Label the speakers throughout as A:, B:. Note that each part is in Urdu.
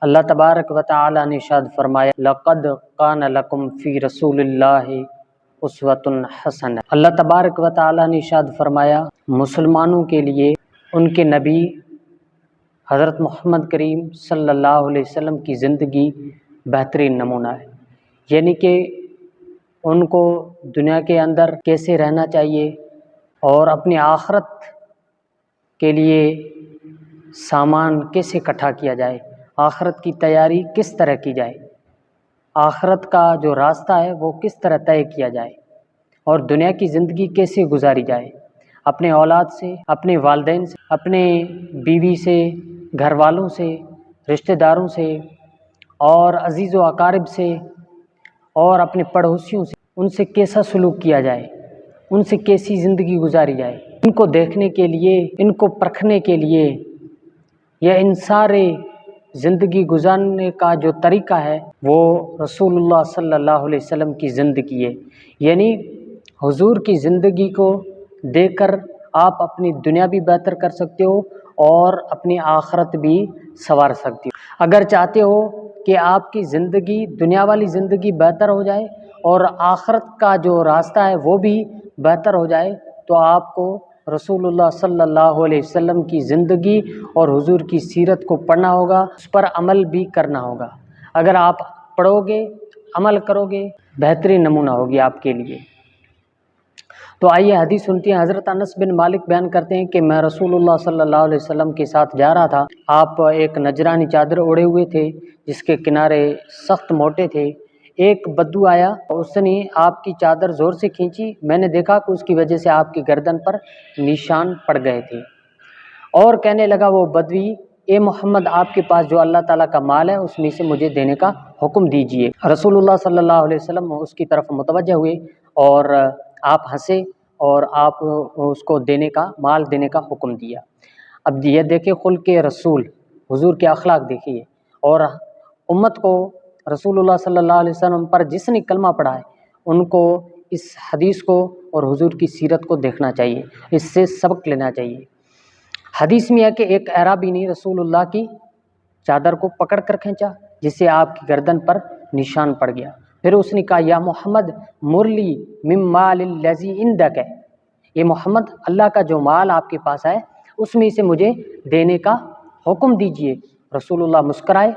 A: اللہ تبارک و تعالی نے ارشاد فرمایا لقد کان لکم فی رسول اللہ اسوۃ حسنہ۔ اللہ تبارک و تعالی نے ارشاد فرمایا مسلمانوں کے لیے ان کے نبی حضرت محمد کریم صلی اللہ علیہ وسلم کی زندگی بہترین نمونہ ہے، یعنی کہ ان کو دنیا کے اندر کیسے رہنا چاہیے اور اپنی آخرت کے لیے سامان کیسے اکٹھا کیا جائے، آخرت کی تیاری کس طرح کی جائے، آخرت کا جو راستہ ہے وہ کس طرح طے کیا جائے اور دنیا کی زندگی کیسے گزاری جائے، اپنے اولاد سے، اپنے والدین سے، اپنے بیوی سے، گھر والوں سے، رشتہ داروں سے اور عزیز و اقارب سے اور اپنے پڑوسیوں سے، ان سے کیسا سلوک کیا جائے، ان سے کیسی زندگی گزاری جائے، ان کو دیکھنے کے لیے، ان کو پرکھنے کے لیے یا ان سارے زندگی گزارنے کا جو طریقہ ہے وہ رسول اللہ صلی اللہ علیہ وسلم کی زندگی ہے۔ یعنی حضور کی زندگی کو دیکھ کر آپ اپنی دنیا بھی بہتر کر سکتے ہو اور اپنی آخرت بھی سنوار سکتے ہو۔ اگر چاہتے ہو کہ آپ کی زندگی، دنیا والی زندگی بہتر ہو جائے اور آخرت کا جو راستہ ہے وہ بھی بہتر ہو جائے تو آپ کو رسول اللہ صلی اللہ علیہ وسلم کی زندگی اور حضور کی سیرت کو پڑھنا ہوگا، اس پر عمل بھی کرنا ہوگا۔ اگر آپ پڑھو گے، عمل کرو گے، بہترین نمونہ ہوگی آپ کے لیے۔ تو آئیے حدیث سنتے ہیں۔ حضرت انس بن مالک بیان کرتے ہیں کہ میں رسول اللہ صلی اللہ علیہ وسلم کے ساتھ جا رہا تھا، آپ ایک نجرانی چادر اوڑھے ہوئے تھے جس کے کنارے سخت موٹے تھے۔ ایک بدو آیا، اس نے آپ کی چادر زور سے کھینچی، میں نے دیکھا کہ اس کی وجہ سے آپ کی گردن پر نشان پڑ گئے تھے، اور کہنے لگا وہ بدوی، اے محمد، آپ کے پاس جو اللہ تعالیٰ کا مال ہے اس میں سے مجھے دینے کا حکم دیجئے۔ رسول اللہ صلی اللہ علیہ وسلم اس کی طرف متوجہ ہوئے اور آپ ہنسے اور آپ اس کو مال دینے کا حکم دیا۔ اب یہ دیکھیں خلق رسول، حضور کے اخلاق دیکھیے، اور امت کو رسول اللہ صلی اللہ علیہ وسلم پر جس نے کلمہ پڑھا ہے ان کو اس حدیث کو اور حضور کی سیرت کو دیکھنا چاہیے، اس سے سبق لینا چاہیے۔ حدیث میں ہے کہ ایک اعرابی نے رسول اللہ کی چادر کو پکڑ کر کھینچا جس سے آپ کی گردن پر نشان پڑ گیا۔ پھر اس نے کہا یا محمد مرلی من مال الذی عندک، یہ محمد اللہ کا جو مال آپ کے پاس ہے اس میں سے مجھے دینے کا حکم دیجئے۔ رسول اللہ مسکرائے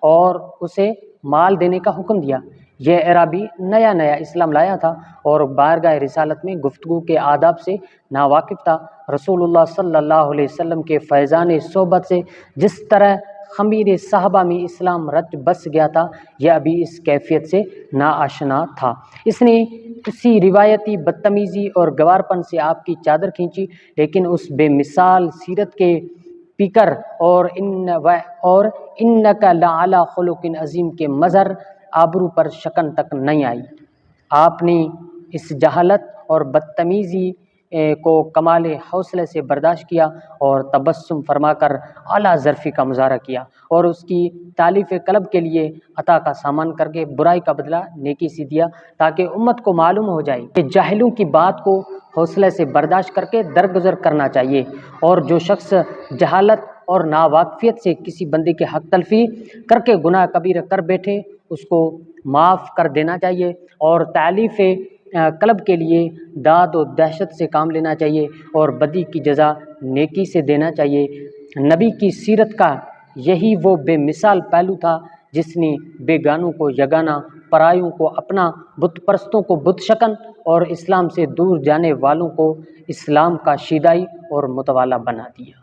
A: اور اسے مال دینے کا حکم دیا۔ یہ اعرابی نیا اسلام لایا تھا اور بارگاہ رسالت میں گفتگو کے آداب سے ناواقف تھا۔ رسول اللہ صلی اللہ علیہ وسلم کے فیضان صحبت سے جس طرح خمیر صحابہ میں اسلام رچ بس گیا تھا، یہ ابھی اس کیفیت سے ناآشنا تھا۔ اس نے اسی روایتی بدتمیزی اور گوارپن سے آپ کی چادر کھینچی، لیکن اس بے مثال سیرت کے پیکر اور انک لعلی خلق عظیم کے مظہر آبرو پر شکن تک نہیں آئی۔ آپ نے اس جہالت اور بدتمیزی کو کمال حوصلے سے برداشت کیا اور تبسم فرما کر اعلیٰ ظرفی کا مظاہرہ کیا اور اس کی تالیف قلب کے لیے عطا کا سامان کر کے برائی کا بدلہ نیکی سے دیا، تاکہ امت کو معلوم ہو جائے کہ جاہلوں کی بات کو حوصلے سے برداشت کر کے درگزر کرنا چاہیے، اور جو شخص جہالت اور ناواقفیت سے کسی بندے کے حق تلفی کر کے گناہ کبیرہ کر بیٹھے اس کو معاف کر دینا چاہیے اور تالیف قلب کے لیے داد و دہشت سے کام لینا چاہیے اور بدی کی جزا نیکی سے دینا چاہیے۔ نبی کی سیرت کا یہی وہ بے مثال پہلو تھا جس نے بیگانوں کو یگانہ، پرایوں کو اپنا، بت پرستوں کو بت شکن اور اسلام سے دور جانے والوں کو اسلام کا شیدائی اور متوالا بنا دیا۔